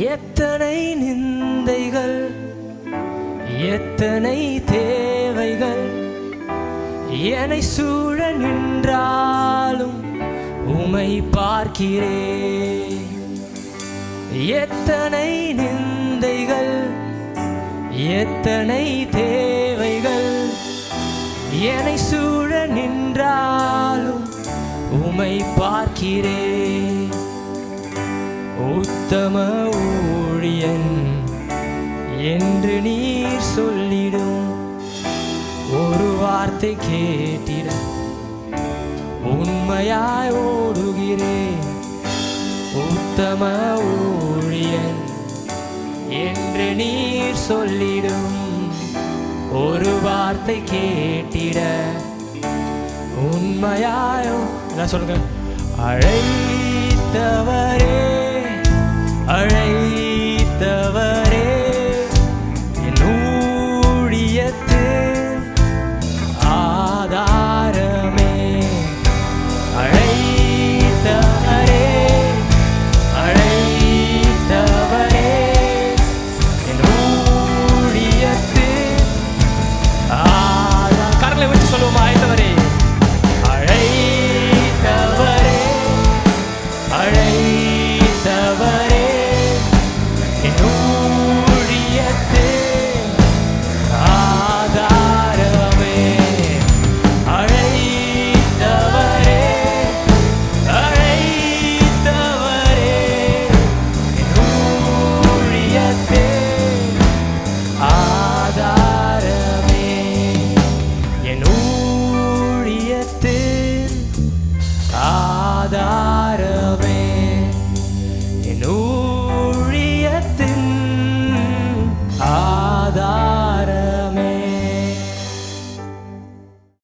எத்தனை நிந்தைகள், எத்தனை தேவைகள் என்னை சூழ நின்றாலும் உம்மை பார்க்கிறேன். எத்தனை நிந்தைகள், எத்தனை தேவைகள் என்னை சூழ நின்றாலும் உம்மை பார்க்கிறேன். உத்தம ஊழியன் என்று நீர் சொல்லிடும் ஒரு வார்த்தை கேட்டிட உண்மையாய் ஓடுகிறேன். உத்தம ஊழியன் என்று நீர் சொல்லிடும் ஒரு வார்த்தை கேட்டிட உண்மையாயோ நான் சொல்லுங்க. அழைத்தவரே, அழை